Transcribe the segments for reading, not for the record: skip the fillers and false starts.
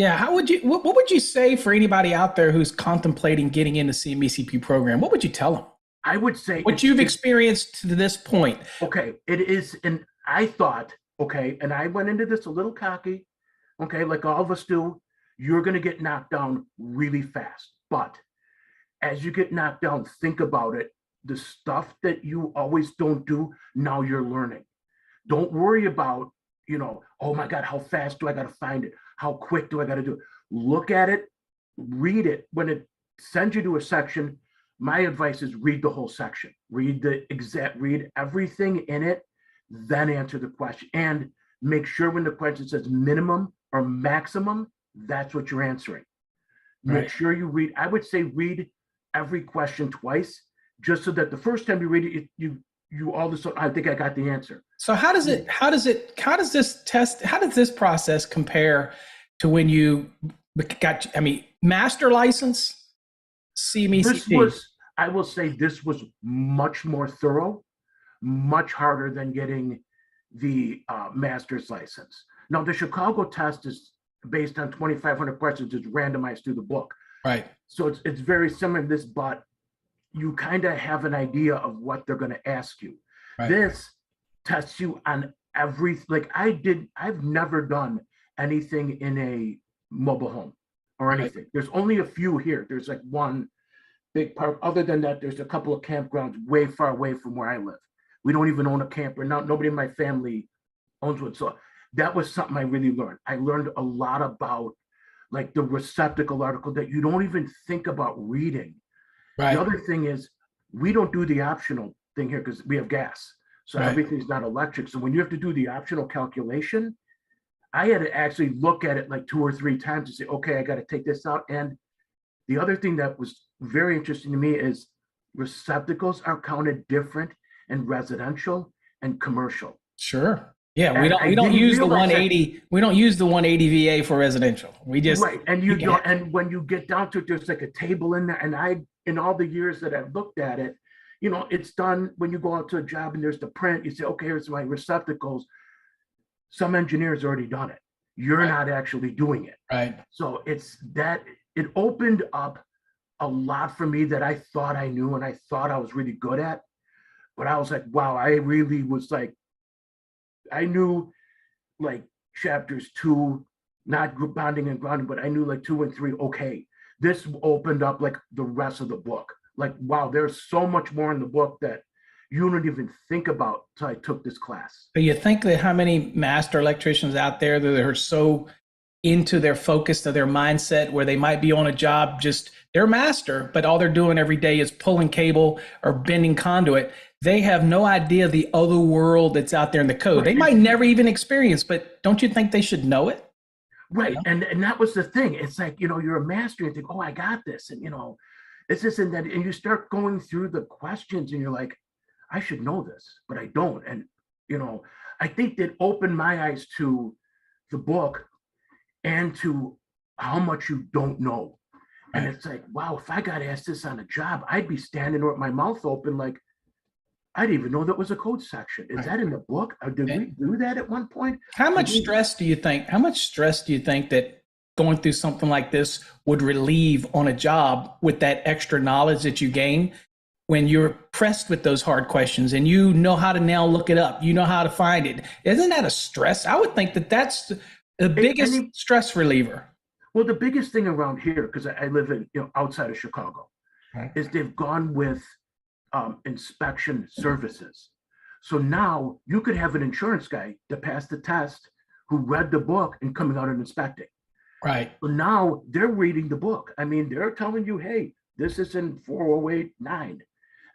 Yeah, what would you say for anybody out there who's contemplating getting into CMECP program? What would you tell them? I would say What you've experienced to this point. okay. It is, and I thought, okay, and I went into this a little cocky, okay, like all of us do. You're going to get knocked down really fast. But as you get knocked down, think about it. The stuff that you always don't do, now you're learning. Don't worry about, oh my God, how fast do I got to find it? How quick do I got to do it? Look at it, read it. When it sends you to a section, my advice is read the whole section. Read everything in it, then answer the question. And make sure when the question says minimum or maximum, that's what you're answering. Make sure you read, I would say read every question twice, just so that the first time you read it, you all of a sudden, I think I got the answer. So how does this process compare to when you got, master license, CMECP? I will say this was much more thorough, much harder than getting the master's license. Now, the Chicago test is based on 2,500 questions, it's randomized through the book. Right. So it's very similar to this, but you kind of have an idea of what they're going to ask you. Right. This tests you on I've never done anything in a mobile home or anything. Right. There's only a few here. There's like one big park. Other than that, there's a couple of campgrounds way far away from where I live. We don't even own a camper. Now, nobody in my family owns one. So that was something I really learned. I learned a lot about like the receptacle article that you don't even think about reading. Right. The other thing is we don't do the optional thing here because we have gas. So everything's not electric. So when you have to do the optional calculation, I had to actually look at it like 2 or 3 times to say, okay, I got to take this out. And the other thing that was very interesting to me is receptacles are counted different in residential and commercial. Sure. Yeah, we don't use the 180. We don't use the 180 VA for residential. We just and and when you get down to it, there's like a table in there. And in all the years that I've looked at it, it's done when you go out to a job and there's the print. You say, okay, here's my receptacles. Some engineers already done it. You're not actually doing it. Right. So it's that it opened up a lot for me that I thought I knew and I thought I was really good at. But I was like, wow, I really was like, I knew like chapters 2, not group bonding and grounding, but I knew like 2 and 3. Okay, this opened up like the rest of the book. Like, wow, there's so much more in the book that you don't even think about until I took this class. But you think that how many master electricians out there that are so into their focus to their mindset where they might be on a job, just they're master, but all they're doing every day is pulling cable or bending conduit. They have no idea the other world that's out there in the code. Right. They might never even experience, but don't you think they should know it? Right. And that was the thing. It's like, you're a master and you think, oh, I got this. And, it's this and that. And you start going through the questions and you're like, I should know this, but I don't. And, I think that opened my eyes to the book and to how much you don't know. And it's like, wow, if I got asked this on a job, I'd be standing there with my mouth open like, I didn't even know that was a code section. Is that in the book? Or did we do that at one point? How much stress do you think that going through something like this would relieve on a job with that extra knowledge that you gain when you're pressed with those hard questions and you know how to now look it up, you know how to find it? Isn't that a stress? I would think that that's the biggest stress reliever. Well, the biggest thing around here, because I live in outside of Chicago, is they've gone with inspection services. So now you could have an insurance guy that passed the test who read the book and coming out and inspecting. Right. So now they're reading the book. I mean, they're telling you, hey, this is in 408.9.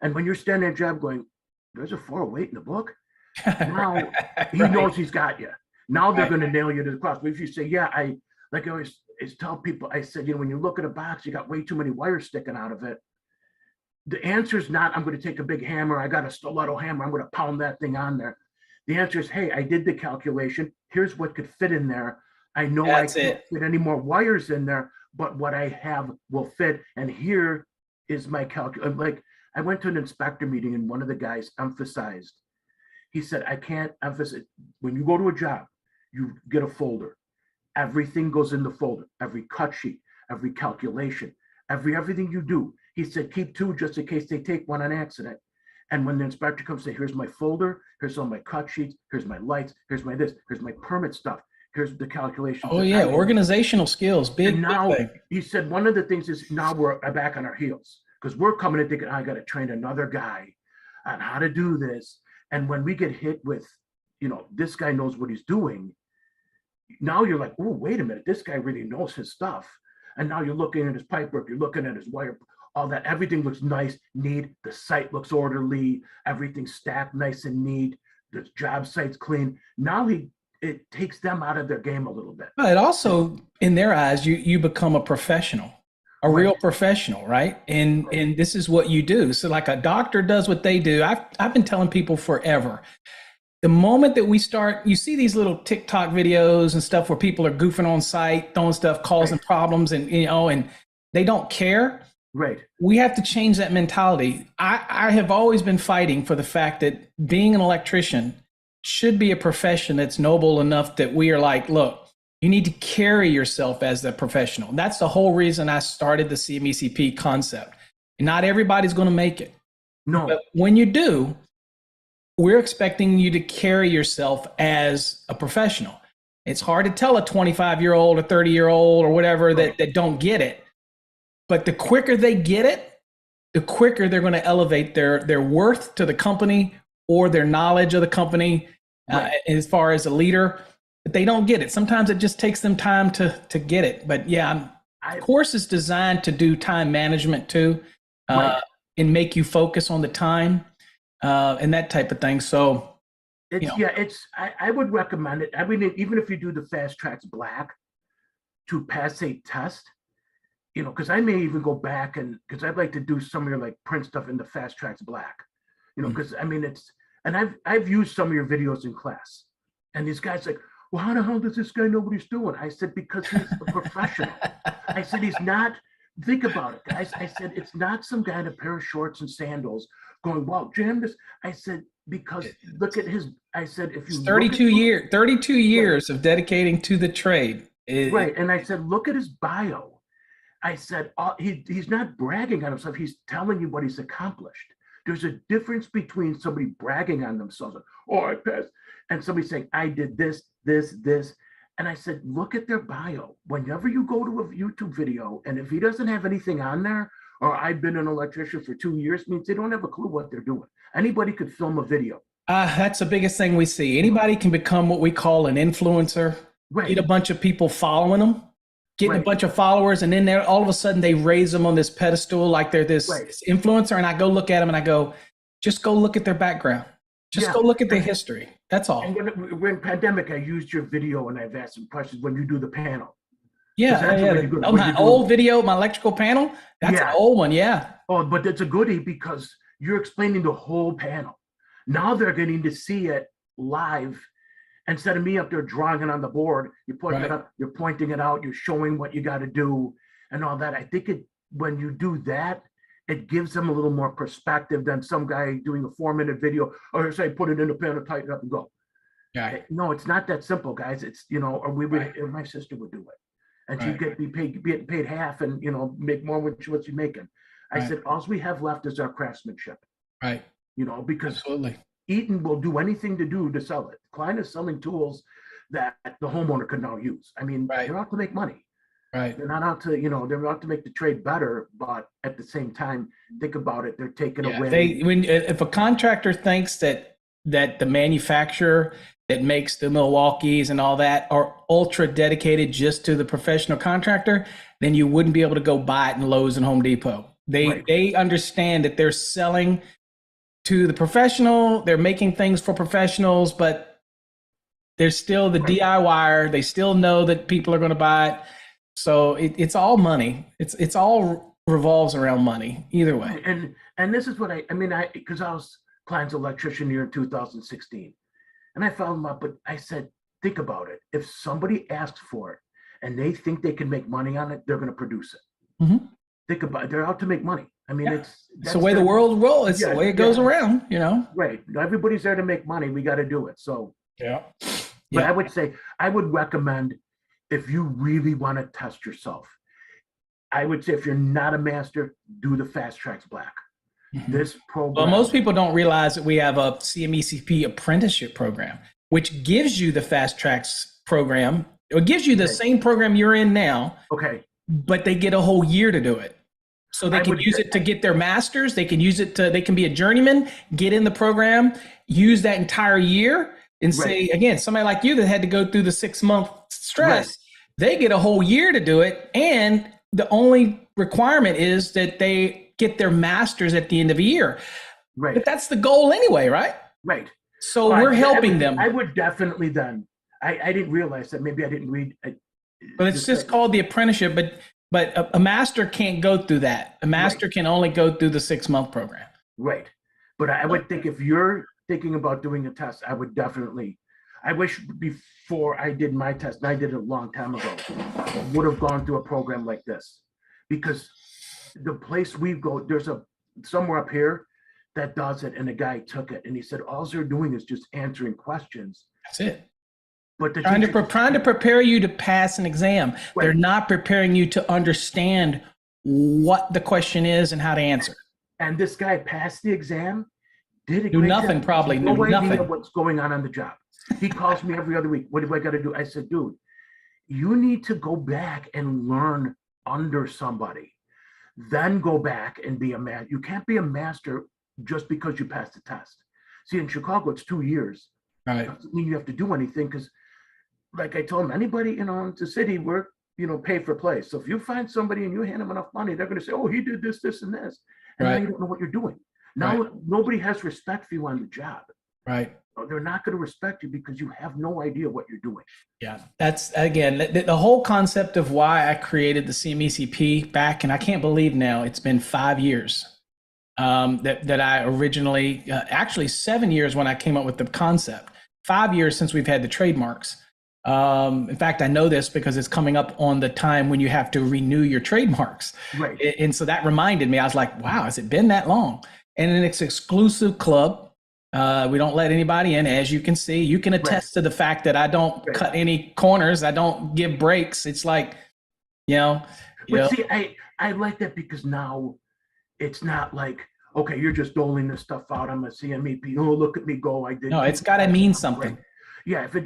And when you're standing at a job going, there's a 408 in the book. Now he knows he's got you. Now they're going to nail you to the cross. But if you say, yeah, I always tell people, I said, when you look at a box, you got way too many wires sticking out of it. The answer is not, I'm going to take a big hammer. I got a stiletto hammer. I'm going to pound that thing on there. The answer is, hey, I did the calculation. Here's what could fit in there. I know I can't fit any more wires in there, but what I have will fit. And here is my calculation. Like, I went to an inspector meeting and one of the guys emphasized, he said, I can't emphasize, when you go to a job, you get a folder. everything goes in the folder, every cut sheet, every calculation, everything you do. He said, keep 2 just in case they take one on accident. And when the inspector comes, say, here's my folder, here's all my cut sheets, here's my lights, here's my this, here's my permit stuff, here's the calculations. Oh yeah, organizational skills, big thing. He said one of the things is now we're back on our heels because we're coming in thinking, I got to train another guy on how to do this. And when we get hit with, this guy knows what he's doing, now you're like, oh, wait a minute, this guy really knows his stuff. And now you're looking at his pipework, you're looking at his wire, all that, everything looks nice, neat. The site looks orderly, everything's stacked nice and neat. The job site's clean. Now it takes them out of their game a little bit. But also, in their eyes, you become a professional, a real professional, right? And this is what you do. So like a doctor does what they do. I've been telling people forever. The moment that we start, you see these little TikTok videos and stuff where people are goofing on site, throwing stuff, causing problems, and and they don't care. Right. We have to change that mentality. I have always been fighting for the fact that being an electrician should be a profession that's noble enough that we are like, look, you need to carry yourself as a professional. And that's the whole reason I started the CMECP concept. Not everybody's going to make it. No. But when you do, we're expecting you to carry yourself as a professional. It's hard to tell a 25-year-old or 30-year-old or whatever that don't get it. But the quicker they get it, the quicker they're going to elevate their worth to the company or their knowledge of the company as far as a leader. But they don't get it. Sometimes it just takes them time to get it. But yeah, the course is designed to do time management too, and make you focus on the time and that type of thing. So I would recommend it. I mean, even if you do the Fast Tracks Black to pass a test, because I may even go back because I'd like to do some of your like print stuff in the Fast Tracks Black, because I mean, I've used some of your videos in class, and these guys like, well, how the hell does this guy know what he's doing? I said, because he's a professional. I said, he's not, think about it, guys. I said, it's not some guy in a pair of shorts and sandals going, wow, jam this. I said, because look at his, I said, if you 32 years of dedicating to the trade. And I said, look at his bio. I said, he's not bragging on himself. He's telling you what he's accomplished. There's a difference between somebody bragging on themselves, oh, I passed, and somebody saying, I did this. And I said, look at their bio. Whenever you go to a YouTube video, and if he doesn't have anything on there, or I've been an electrician for 2 years, means they don't have a clue what they're doing. Anybody could film a video. That's the biggest thing we see. Anybody can become what we call an influencer, get a bunch of people following them, getting a bunch of followers, and then all of a sudden they raise them on this pedestal like they're this influencer. And I go look at them and I go, just go look at their background. Just go look at their history. That's all. And when pandemic, I used your video and I've asked some questions when you do the panel. My old video, my electrical panel, that's an old one, Oh, but it's a goodie because you're explaining the whole panel. Now they're getting to see it live. Instead of me up there drawing it on the board, you put it up, you're pointing it out, you're showing what you got to do and all that. I think when you do that, it gives them a little more perspective than some guy doing a 4-minute video or say, put it in the panel, tighten it up and go. No, it's not that simple, guys. It's, or we would, or my sister would do it. And she'd be paid half and, make more what she's making. I said, all we have left is our craftsmanship. Right. Because Eaton will do anything to sell it. Klein is selling tools that the homeowner can now use. I mean, they're out to make money. They're not out to, they're out to make the trade better, but at the same time, think about it, they're taking away. If a contractor thinks that the manufacturer that makes the Milwaukees and all that are ultra dedicated just to the professional contractor, then you wouldn't be able to go buy it in Lowe's and Home Depot. They understand that they're selling to the professional, they're making things for professionals, but there's still the DIYer. They still know that people are going to buy it. So it's all money. It's all revolves around money either way. And this is what because I was Klein's electrician here in 2016 and I followed him up, but I said, think about it. If somebody asks for it and they think they can make money on it, they're going to produce it. Think about it. Thit's out to make money. I mean, it's the way the world rolls. It's the way it goes around, Right. Everybody's there to make money. We got to do it. So, but I would say, I would recommend if you really want to test yourself, I would say if you're not a master, do the Fast Tracks Black. This program. Well, most people don't realize that we have a CMECP apprenticeship program, which gives you the Fast Tracks program. It gives you the same program you're in now. Okay. But they get a whole year to do it. So they can use it to get their masters. They can use it to, they can be a journeyman, get in the program, use that entire year and say, again, somebody like you that had to go through the 6-month stress, they get a whole year to do it. And the only requirement is that they get their masters at the end of the year. Right. But that's the goal anyway, right? Right. So we're helping them. I would definitely then, I didn't realize that, maybe I didn't read. But it's just called the apprenticeship, but a master can't go through that. A master can only go through the 6-month program. Right. But I would think if you're thinking about doing a test, I would definitely, I wish before I did my test, and I did it a long time ago, would have gone through a program like this. Because the place we go, there's somewhere up here that does it, and the guy took it and he said, all they're doing is just answering questions. That's it. But the trying to prepare you to pass an exam. Right. They're not preparing you to understand what the question is and how to answer. And this guy passed the exam, did a do nothing, probably no idea nothing. What's going on the job. He calls me every other week. What do I got to do? I said, dude, you need to go back and learn under somebody. Then go back and be a master. You can't be a master just because you passed the test. See, in Chicago, it's 2 years. Right. Doesn't mean you have to do anything, because like I told him, anybody, in the city, we're, pay for play. So if you find somebody and you hand them enough money, they're going to say, oh, he did this, this, and this. And now you don't know what you're doing. Now, nobody has respect for you on the job. Right. They're not going to respect you because you have no idea what you're doing. Yeah. That's, again, the whole concept of why I created the CMECP back, and I can't believe now it's been 5 years that I originally, actually 7 years when I came up with the concept, 5 years since we've had the trademarks. In fact, I know this because it's coming up on the time when you have to renew your trademarks. Right. And so that reminded me, I was like, wow, has it been that long? And then it's an exclusive club. We don't let anybody in, as you can see. You can attest to the fact that I don't cut any corners. I don't give breaks. It's like, But see, I like that because now it's not like, okay, you're just doling this stuff out. I'm a CMEP. Oh, look at me go. I did. No, it's got to mean something. Yeah, if it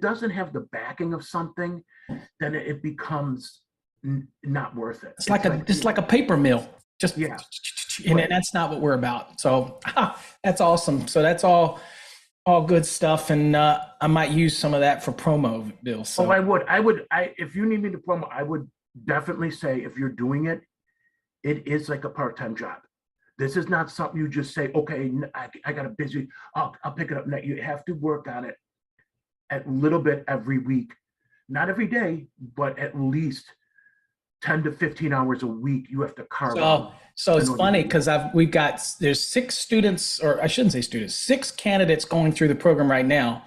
doesn't have the backing of something, then it becomes not worth it. It's like a paper mill. Just and that's not what we're about. So that's awesome. So that's all good stuff, and I might use some of that for promo, Bill. So. Oh, I would. If you need me to promo, I would definitely say if you're doing it, it is like a part-time job. This is not something you just say, okay, I got a busy. I'll pick it up. No, you have to work on it a little bit every week, not every day, but at least 10 to 15 hours a week. You have to carve out. So it's funny because there's 6 students, or I shouldn't say students, 6 candidates going through the program right now.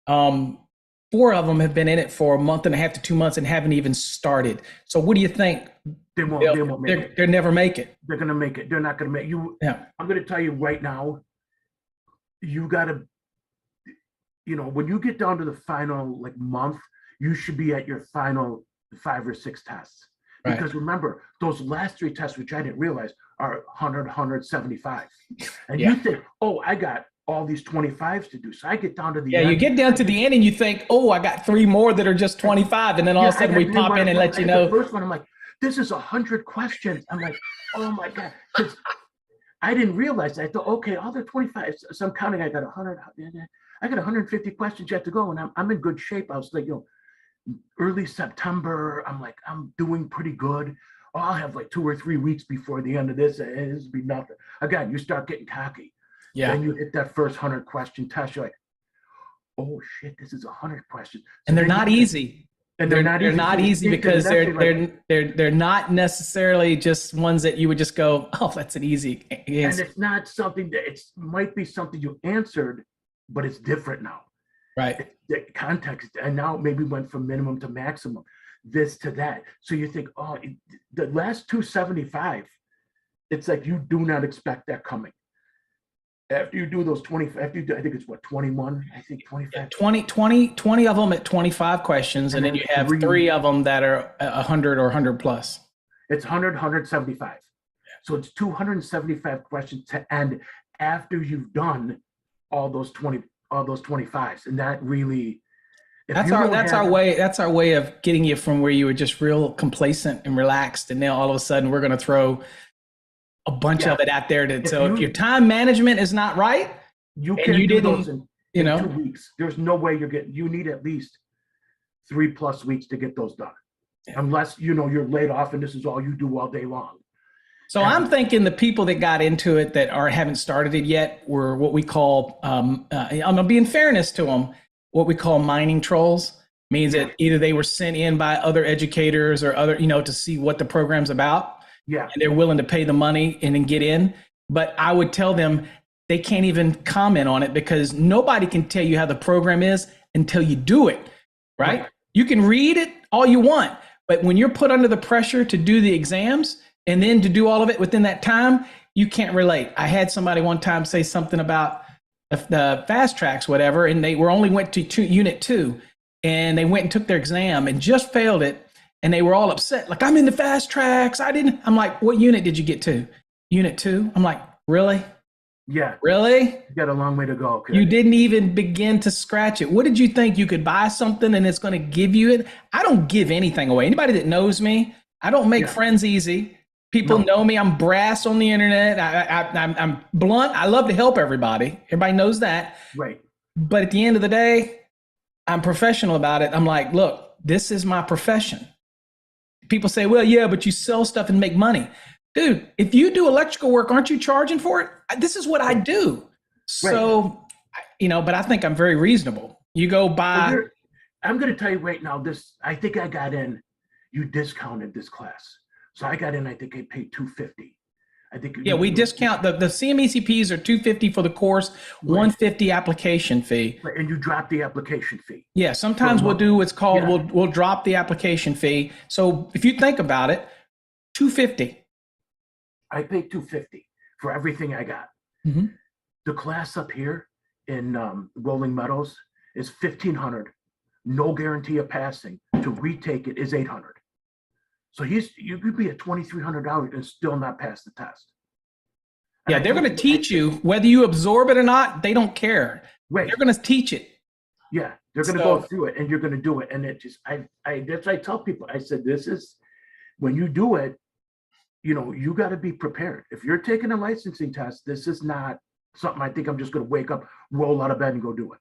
4 of them have been in it for a month and a half to 2 months and haven't even started. So what do you think? They won't make it. They'll never make it. They're going to make it. They're not going to make you. Yeah. I'm going to tell you right now, you got to, when you get down to the final month, you should be at your final 5 or 6 tests. Because remember, those last 3 tests, which I didn't realize, are 100, 175. And you think, oh, I got all these 25s to do. So I get down to the end. You get down to the end and you think, oh, I got 3 more that are just 25. And then all of a sudden we pop in and let you know. The first one, I'm like, this is 100 questions. I'm like, oh my God. Because I didn't realize that. I thought, okay, all the 25. So I'm counting, I got 100. I got 150 questions yet to go. And I'm in good shape. I was like, early September, I'm like, I'm doing pretty good. Oh, I'll have 2 or 3 weeks before the end of this. This will be nothing. Again, you start getting cocky. Yeah. Then you hit that first 100 question test. You're like, oh shit, this is 100 questions. So and they're not easy. And they're not easy because they're not necessarily just ones that you would just go, oh, that's an easy answer. And it's not something that it might be something you answered, but it's different now. Right. The context, and now maybe went from minimum to maximum, this to that. So you think, oh, the last 275, it's like you do not expect that coming. After you do those 20, after you do, I think it's what, 21, I think 25. 20 of them at 25 questions. And then you have three of them that are 100 or 100 plus. It's 100, 175. So it's 275 questions to end after you've done all those 25s. And that really, that's our way of getting you from where you were just real complacent and relaxed. And now all of a sudden we're going to throw a bunch of it out there. If your time management is not right, you can't do those in 2 weeks. There's no way you need at least 3+ weeks to get those done. Yeah. Unless, you're laid off and this is all you do all day long. So I'm thinking the people that got into it that haven't started it yet were what we call, I'm going to be in fairness to them, what we call mining trolls. Means that either they were sent in by other educators or other, to see what the program's about. Yeah. And they're willing to pay the money and then get in. But I would tell them they can't even comment on it because nobody can tell you how the program is until you do it, right? Yeah. You can read it all you want, but when you're put under the pressure to do the exams and then to do all of it within that time, you can't relate. I had somebody one time say something about the fast tracks, whatever, and they went to unit 2 and they went and took their exam and just failed it. And they were all upset. Like, I'm in the fast tracks. I'm like, what unit did you get to? Unit 2? I'm like, really? Yeah. Really? You got a long way to go. Okay. You didn't even begin to scratch it. What did you think? You could buy something and it's going to give you it? I don't give anything away. Anybody that knows me, I don't make friends easy. People know me. I'm brass on the internet. I'm blunt. I love to help everybody. Everybody knows that. Right. But at the end of the day, I'm professional about it. I'm like, look, this is my profession. People say, well, yeah, but you sell stuff and make money. Dude, if you do electrical work, aren't you charging for it? This is what I do. So, but I think I'm very reasonable. You go buy. I'm going to tell you right now, I think I got in, you discounted this class. So I got in, I think I paid $250. I think. Yeah, we discount the CMECPs are $250 for the course, $150 application fee. Right, and you drop the application fee. Yeah, sometimes we'll do what's called we'll drop the application fee. So if you think about it, $250. I paid $250 for everything I got. Mm-hmm. The class up here in Rolling Meadows is $1,500. No guarantee of passing. To retake it is $800. So you could be at $2,300 and still not pass the test. Yeah, they're going to teach you whether you absorb it or not. They don't care. Right. They're going to teach it. Yeah, they're going to go through it, and you're going to do it. And it just, that's what I tell people. I said, this is when you do it. You got to be prepared. If you're taking a licensing test, this is not something I think I'm just going to wake up, roll out of bed, and go do it.